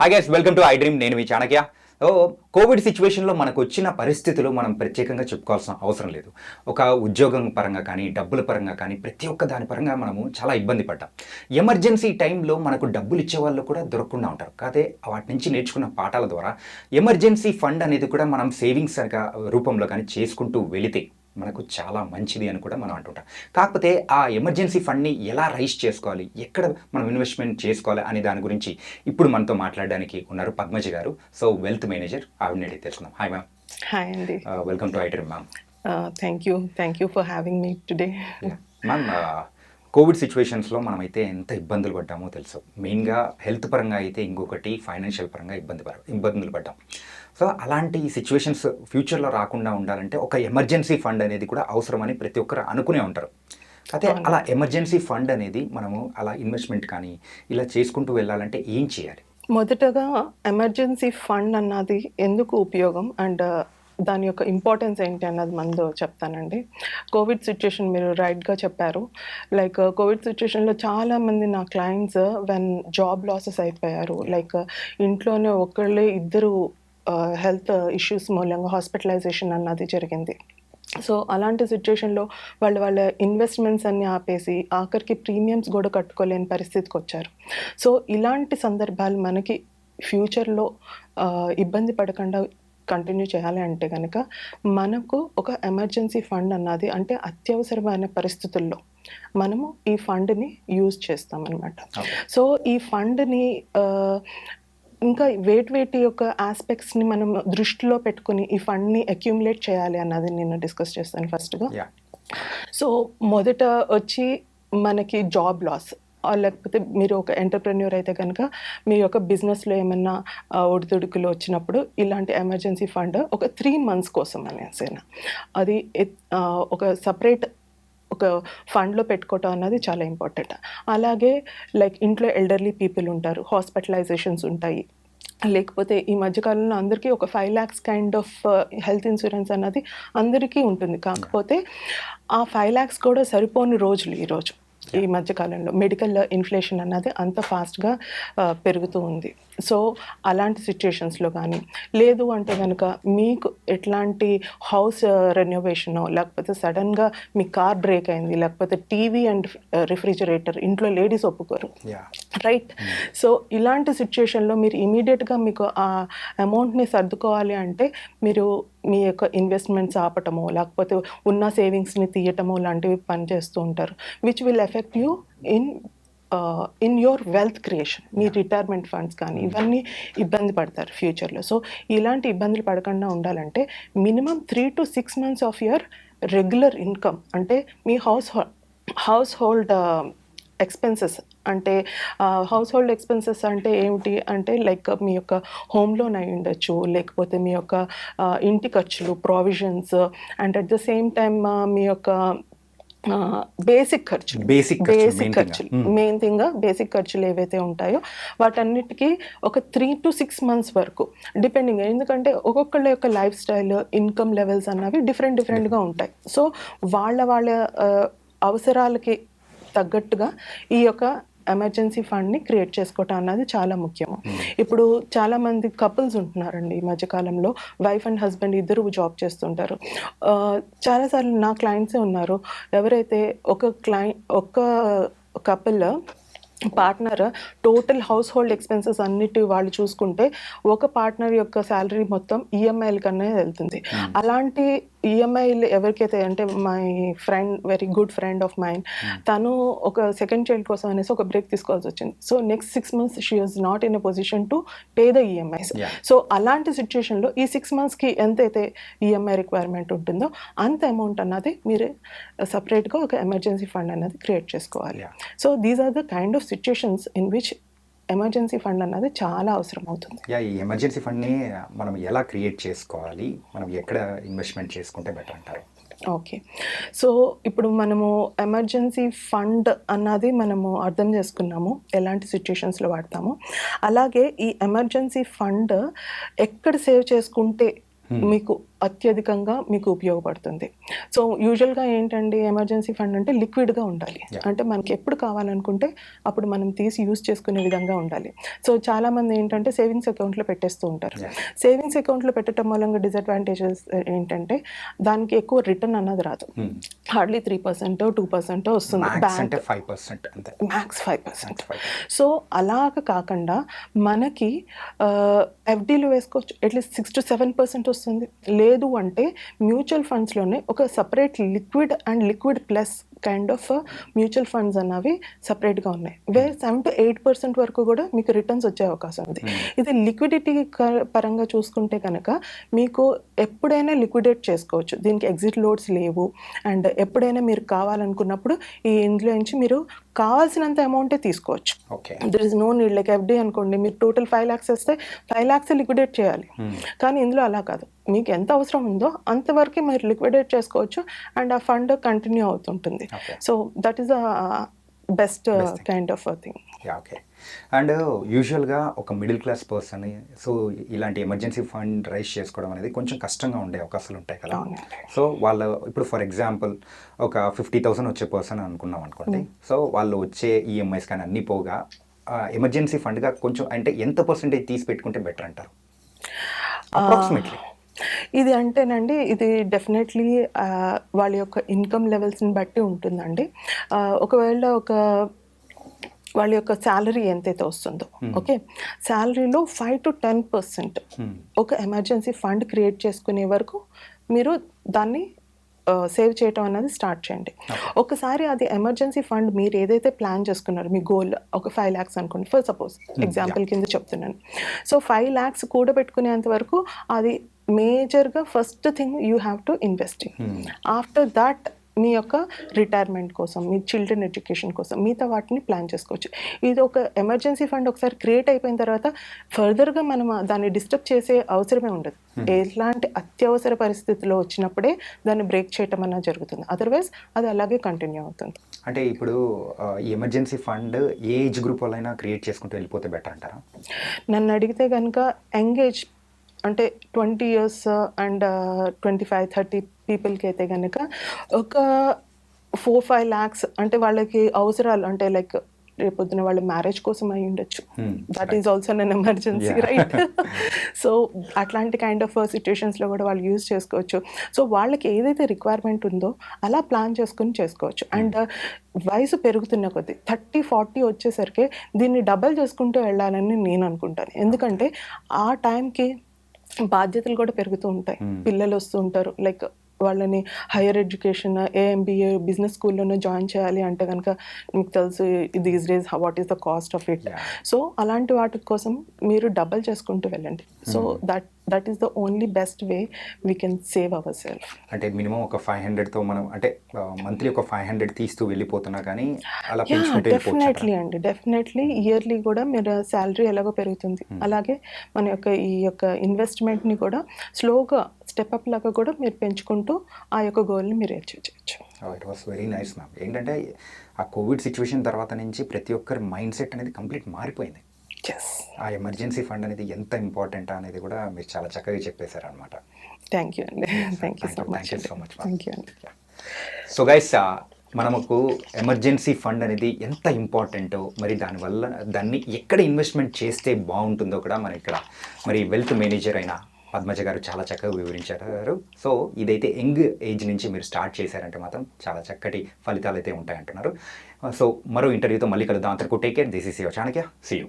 Hi guys, welcome to I dream. నేను మీ Chanakya. Covid సిచ్యువేషన్లో మనకు వచ్చిన పరిస్థితులు మనం ప్రత్యేకంగా చెప్పుకోవాల్సిన అవసరం లేదు. ఒక ఉద్యోగం పరంగా కానీ, డబ్బుల పరంగా కానీ, ప్రతి ఒక్క దాని పరంగా మనము చాలా ఇబ్బంది పడ్డాం. ఎమర్జెన్సీ టైంలో మనకు డబ్బులు ఇచ్చేవాళ్ళు కూడా దొరకకుండా ఉంటారు. కాకపోతే వాటి నుంచి నేర్చుకున్న పాఠాల ద్వారా ఎమర్జెన్సీ ఫండ్ అనేది కూడా మనం సేవింగ్స్ రూపంలో కానీ చేసుకుంటూ వెళితే మనకు చాలా మంచిది అని కూడా మనం అంటుంటాం. కాకపోతే ఆ ఎమర్జెన్సీ ఫండ్ని ఎలా రైజ్ చేసుకోవాలి, ఎక్కడ మనం ఇన్వెస్ట్మెంట్ చేసుకోవాలి అనే దాని గురించి ఇప్పుడు మనతో మాట్లాడడానికి ఉన్నారు పద్మజ గారు. సో వెల్త్ మేనేజర్, ఆవిడని అడిగి తెలుసుకుందాం. Hi ma'am. హాయ్ అండి. Welcome to I dream ma'am. Thank you for having me today. Ma'am, Covid సిచ్యువేషన్స్లో మనమైతే ఎంత ఇబ్బందులు పడ్డామో తెలుసు. మెయిన్గా హెల్త్ పరంగా అయితే, ఇంకొకటి ఫైనాన్షియల్ పరంగా ఇబ్బందులు పడ్డాం. సో అలాంటి సిచ్యువేషన్స్ ఫ్యూచర్లో రాకుండా ఉండాలంటే ఒక ఎమర్జెన్సీ ఫండ్ అనేది కూడా అవసరమని ప్రతి ఒక్కరు అనుకునే ఉంటారు. అయితే అలా ఎమర్జెన్సీ ఫండ్ అనేది మనము అలా ఇన్వెస్ట్మెంట్ కానీ ఇలా చేసుకుంటూ వెళ్ళాలంటే ఏం చేయాలి? మొదటగా ఎమర్జెన్సీ ఫండ్ అన్నది ఎందుకు ఉపయోగం అండ్ దాని యొక్క ఇంపార్టెన్స్ ఏంటి అన్నది ముందు చెప్తానండి. కోవిడ్ సిచ్యుయేషన్ మీరు రైట్గా చెప్పారు. లైక్ కోవిడ్ సిచ్యుయేషన్లో చాలామంది నా క్లయింట్స్ జాబ్ లాసెస్ అయిపోయారు. లైక్ ఇంట్లోనే ఒకళ్ళే ఇద్దరు హెల్త్ ఇష్యూస్ మూలంగా హాస్పిటలైజేషన్ అన్నది జరిగింది. సో అలాంటి సిచ్యుయేషన్లో వాళ్ళ ఇన్వెస్ట్మెంట్స్ అన్నీ ఆపేసి ఆఖరికి ప్రీమియమ్స్ కూడా కట్టుకోలేని పరిస్థితికి వచ్చారు. సో ఇలాంటి సందర్భాలు మనకి ఫ్యూచర్లో ఇబ్బంది పడకుండా కంటిన్యూ చేయాలి అంటే కనుక మనకు ఒక ఎమర్జెన్సీ ఫండ్ అన్నది, అంటే అత్యవసరమైన పరిస్థితుల్లో మనము ఈ ఫండ్ని యూజ్ చేస్తామన్నమాట. సో ఈ ఫండ్ని ఇంకా వేటి యొక్క ఆస్పెక్ట్స్ని మనం దృష్టిలో పెట్టుకుని ఈ ఫండ్ని అక్యూములేట్ చేయాలి అన్నది నేను డిస్కస్ చేస్తాను ఫస్ట్గా. సో మొదట వచ్చి మనకి జాబ్ లాస్, లేకపోతే మీరు ఒక ఎంటర్ప్రెన్యూర్ అయితే కనుక మీ యొక్క బిజినెస్లో ఏమన్నా ఒడిదుడుకులు వచ్చినప్పుడు ఇలాంటి ఎమర్జెన్సీ ఫండ్ ఒక 3 months కోసం అనేసి అది ఒక సపరేట్ ఒక ఫండ్లో పెట్టుకోవటం అన్నది చాలా ఇంపార్టెంట్. అలాగే లైక్ ఇంట్లో ఎల్డర్లీ పీపుల్ ఉంటారు, హాస్పిటలైజేషన్స్ ఉంటాయి, లేకపోతే ఈ మధ్యకాలంలో అందరికీ ఒక 5 lakhs kind of health insurance అన్నది అందరికీ ఉంటుంది. కాకపోతే ఆ 5 lakhs కూడా సరిపోని రోజులు ఈరోజు ఈ మధ్యకాలంలో మెడికల్ ఇన్ఫ్లేషన్ అన్నది అంత ఫాస్ట్గా పెరుగుతూ ఉంది. సో అలాంటి సిచ్యుయేషన్స్లో కానీ, లేదు అంటే కనుక మీకు ఎట్లాంటి హౌస్ రెనోవేషనో, లేకపోతే సడన్గా మీ కార్ బ్రేక్ అయింది, లేకపోతే టీవీ అండ్ రిఫ్రిజిరేటర్ ఇంట్లో లేడీస్ ఒప్పుకోరు, రైట్? సో ఇలాంటి సిచ్యుయేషన్లో మీరు ఇమీడియట్గా మీకు ఆ అమౌంట్ని సర్దుకోవాలి అంటే మీరు మీ యొక్క ఇన్వెస్ట్మెంట్స్ ఆపటమో, లేకపోతే ఉన్న సేవింగ్స్ని తీయటమో లాంటివి పనిచేస్తూ ఉంటారు, which will effect you in your wealth creation. Me retirement funds కానీ ఇవన్నీ ఇబ్బంది పడతారు ఫ్యూచర్లో. సో ఇలాంటి ఇబ్బందులు పడకుండా ఉండాలంటే minimum 3 to 6 months of your regular income, అంటే మీ హౌస్ హోల్డ్ ఎక్స్పెన్సెస్, అంటే హౌస్ హోల్డ్ ఎక్స్పెన్సెస్ అంటే ఏమిటి అంటే లైక్ మీ యొక్క హోమ్ లోన్ అయి ఉండొచ్చు, లేకపోతే మీ యొక్క ఇంటి ఖర్చులు, provisions, and at the same time మీ యొక్క బేసిక్ ఖర్చులు, మెయిన్ థింగ్ బేసిక్ ఖర్చులు ఏవైతే ఉంటాయో వాటన్నిటికీ ఒక 3 to 6 months వరకు డిపెండింగ్. ఎందుకంటే ఒక్కొక్కళ్ళ యొక్క లైఫ్ స్టైల్, ఇన్కమ్ లెవెల్స్ అన్నవి డిఫరెంట్గా ఉంటాయి. సో వాళ్ళ అవసరాలకి తగ్గట్టుగా ఈ యొక్క ఎమర్జెన్సీ ఫండ్ని క్రియేట్ చేసుకోవటం అన్నది చాలా ముఖ్యము. ఇప్పుడు చాలామంది కపుల్స్ ఉంటున్నారండి ఈ మధ్యకాలంలో, వైఫ్ అండ్ హస్బెండ్ ఇద్దరు జాబ్ చేస్తుంటారు. చాలాసార్లు నా క్లయింట్సే ఉన్నారు ఎవరైతే ఒక couple partner total house hold expenses అన్నిటి వాళ్ళు చూసుకుంటే ఒక పార్ట్నర్ యొక్క శాలరీ మొత్తం ఈఎంఐల కన్నా వెళ్తుంది. అలాంటి ఈఎంఐలు ఎవరికైతే, అంటే my friend, very good friend of mine, తను ఒక సెకండ్ చైల్డ్ కోసం అనేసి ఒక బ్రేక్ తీసుకోవాల్సి వచ్చింది. So next 6 months she was not in a position to pay the EMIs. So అలాంటి సిచ్యుయేషన్లో ఈ 6 monthsకి ఎంతైతే ఈఎంఐ రిక్వైర్మెంట్ ఉంటుందో అంత అమౌంట్ అన్నది మీరు సపరేట్గా ఒక ఎమర్జెన్సీ ఫండ్ అన్నది క్రియేట్ చేసుకోవాలి. So these are the kind of situations in which emergency fund అన్నది చాలా అవసరం అవుతుంది. ఈ ఎమర్జెన్సీ ఫండ్ని మనం ఎలా క్రియేట్ చేసుకోవాలి, మనం ఎక్కడ ఇన్వెస్ట్మెంట్ చేసుకుంటే బెటర్ అంటారు? ఓకే, సో ఇప్పుడు మనము ఎమర్జెన్సీ ఫండ్ అన్నది మనము అర్థం చేసుకున్నాము ఎలాంటి సిచ్యుయేషన్స్లో వాడతాము. అలాగే ఈ ఎమర్జెన్సీ ఫండ్ ఎక్కడ సేవ్ చేసుకుంటే మీకు అత్యధికంగా మీకు ఉపయోగపడుతుంది. సో, యూజువల్‌గా ఏంటండి ఎమర్జెన్సీ ఫండ్ అంటే లిక్విడ్‌గా ఉండాలి. Yeah. అంటే మనకి ఎప్పుడు కావాలనుకుంటే అప్పుడు మనం తీసి యూజ్ చేసుకునే విధంగా ఉండాలి. సో, చాలామంది ఏంటంటే సేవింగ్స్ అకౌంట్‌లో పెట్టేస్తూ ఉంటారు. Yeah. సేవింగ్స్ అకౌంట్‌లో పెట్టడం మూలంగా డిసడ్వాంటేజెస్ ఏంటంటే దానికి ఎక్కువ రిటర్న్ అన్నది రాదు. హార్డ్‌లీ 3%, 2% వస్తుంది. మ్యాక్స్ అంటే 5% అంతే. మ్యాక్స్ 5%. 5%. సో, అలాగ కాకుండా మనకి ఎఫ్‌డీలో వేసుకోవచ్చు. అట్‌లీస్ట్ 6-7% వస్తుంది. లేదు అంటే మ్యూచువల్ ఫండ్స్‌లోనే ఒక separate liquid plus kind of mutual funds అన్నవి సెపరేట్‌గా ఉన్నాయి. వేర్ 7-8% వరకు కూడా మీకు రిటర్న్స్ వచ్చే అవకాశం ఉంది. ఇది లిక్విడిటీ పరంగా చూసుకుంటే కనుక మీకు ఎప్పుడైనా లిక్విడేట్ చేసుకోవచ్చు. దీనికి ఎగ్జిట్ లోడ్స్ లేవు. అండ్ ఎప్పుడైనా మీరు కావాలనుకున్నప్పుడు ఇందులో నుంచి మీరు కావాల్సినంత అమౌంటే తీసుకోవచ్చు. Okay. There is no need. Like FD అనుకోండి, మీరు టోటల్ 5 lakhs వేస్తే 5 lakhs లిక్విడేట్ చేయాలి. కానీ ఇందులో అలా కాదు. మీకు ఎంత అవసరం ఉందో అంతవరకే మీరు లిక్విడేట్ చేసుకోవచ్చు అండ్ ఆ ఫండ్ కంటిన్యూ అవుతుంటుంది. Okay. So that is the best kind of thing. Yeah, okay. And యూజువల్గా ఒక మిడిల్ క్లాస్ పర్సన్ సో ఇలాంటి ఎమర్జెన్సీ ఫండ్ రైజ్ చేసుకోవడం అనేది కొంచెం కష్టంగా ఉండే అవకాశాలు ఉంటాయి కదా. అవునండి. సో వాళ్ళు ఇప్పుడు ఫర్ ఎగ్జాంపుల్ ఒక 50,000 వచ్చే పర్సన్ అనుకున్నాం అనుకోండి. సో వాళ్ళు వచ్చే ఈఎంఐస్ కానీ అన్నీ పోగా ఎమర్జెన్సీ ఫండ్గా కొంచెం అంటే ఎంత పర్సెంటేజ్ తీసి పెట్టుకుంటే బెటర్ అంటారు అప్రాక్సిమేట్లీ? ఇది అంటేనండి, ఇది డెఫినెట్లీ వాళ్ళ యొక్క ఇన్కమ్ లెవెల్స్ని బట్టి ఉంటుందండి. ఒకవేళ వాళ్ళ యొక్క శాలరీ ఎంతైతే వస్తుందో, ఓకే, శాలరీలో 5-10% ఒక ఎమర్జెన్సీ ఫండ్ క్రియేట్ చేసుకునే వరకు మీరు దాన్ని సేవ్ చేయటం అనేది స్టార్ట్ చేయండి. ఒకసారి అది ఎమర్జెన్సీ ఫండ్ మీరు ఏదైతే ప్లాన్ చేసుకున్నారో, మీ గోల్ ఒక 5 lakhs అనుకోండి ఫర్ సపోజ్ ఎగ్జాంపుల్ కింద చెప్తున్నాను. సో 5 lakhs కూడబెట్టుకునేంత వరకు అది మేజర్గా first thing you have to invest in. After that మీ యొక్క రిటైర్మెంట్ కోసం, మీ చిల్డ్రన్ ఎడ్యుకేషన్ కోసం మిగతా వాటిని ప్లాన్ చేసుకోవచ్చు. ఇది ఒక ఎమర్జెన్సీ ఫండ్ ఒకసారి క్రియేట్ అయిపోయిన తర్వాత ఫర్దర్గా మనం దాన్ని డిస్టర్బ్ చేసే అవసరమే ఉండదు. ఎలాంటి అత్యవసర పరిస్థితిలో వచ్చినప్పుడే దాన్ని బ్రేక్ చేయటం అన్నది జరుగుతుంది. అదర్వైజ్ అది అలాగే కంటిన్యూ అవుతుంది. అంటే ఇప్పుడు ఈ ఎమర్జెన్సీ ఫండ్ ఏ ఏజ్ గ్రూప్ వాళ్ళైనా క్రియేట్ చేసుకుంటూ వెళ్ళిపోతే బెటర్ అంటారా? నన్ను అడిగితే కనుక ఎంగేజ్ అంటే 20 years అండ్ 25-30 పీపుల్కి అయితే కనుక ఒక 4-5 lakhs అంటే వాళ్ళకి అవసరాలు అంటే లైక్ రేపొద్దున వాళ్ళ మ్యారేజ్ కోసం అయి ఉండొచ్చు. That is also an emergency, right? So అట్లాంటి కైండ్ ఆఫ్ సిచ్యుయేషన్స్లో కూడా వాళ్ళు యూజ్ చేసుకోవచ్చు. సో వాళ్ళకి ఏదైతే రిక్వైర్మెంట్ ఉందో అలా ప్లాన్ చేసుకుని చేసుకోవచ్చు. అండ్ వయసు పెరుగుతున్న కొద్దీ 30-40 వచ్చేసరికి దీన్ని డబల్ చేసుకుంటూ వెళ్ళాలని నేను అనుకుంటాను. ఎందుకంటే ఆ టైంకి బాధ్యతలు కూడా పెరుగుతూ ఉంటాయి. పిల్లలు వస్తూ ఉంటారు. లైక్ వాళ్ళని హైయర్ ఎడ్యుకేషన్ ఏఎంబీఏ బిజినెస్ స్కూల్లోనే జాయిన్ చేయాలి అంటే కనుక మీకు తెలుసు these days what is the cost of it. So అలాంటి వాటి కోసం మీరు డబల్ చేసుకుంటూ వెళ్ళండి. So that is the only best way we can save our self. అంటే మినిమం ఒక 500తో మనం అంటే మంత్లీ ఒక 500 తీస్తూ వెళ్ళిపోతున్నా కానీ అలా పెంచుకుంటూ డెఫినెట్లీ అండి, డెఫినెట్లీ ఇయర్లీ కూడా మీరు శాలరీ ఎలాగో పెరుగుతుంది, అలాగే మన యొక్క ఈ యొక్క ఇన్వెస్ట్మెంట్ని కూడా స్లోగా స్టెప్ అప్ లాగా కూడా మీరు పెంచుకుంటూ ఆ యొక్క గోల్ని మీరు అచీవ్ చేయొచ్చు. It was very nice ma'am. ఏంటంటే ఆ కోవిడ్ సిచ్యువేషన్ తర్వాత నుంచి ప్రతి ఒక్కరి మైండ్ సెట్ అనేది కంప్లీట్ మారిపోయింది. ఆ ఎమర్జెన్సీ ఫండ్ అనేది ఎంత ఇంపార్టెంట్ అనేది కూడా మీరు చాలా చక్కగా చెప్పేశారు అనమాట. థ్యాంక్ యూ అండి. Thank you so much. Thank you అండి. సో గైస్, మనకు ఎమర్జెన్సీ ఫండ్ అనేది ఎంత ఇంపార్టెంటో, మరి దానివల్ల దాన్ని ఎక్కడ ఇన్వెస్ట్మెంట్ చేస్తే బాగుంటుందో కూడా మన ఇక్కడ మరి వెల్త్ మేనేజర్ అయిన పద్మజ గారు చాలా చక్కగా వివరించారు. సో ఇదైతే యంగ్ ఏజ్ నుంచి మీరు స్టార్ట్ చేశారంటే మాత్రం చాలా చక్కటి ఫలితాలు అయితే ఉంటాయంటున్నారు. సో మరో ఇంటర్వ్యూతో మళ్ళీ కలుద్దాం. అంతవరకు take care. This is your Chanakya. See you.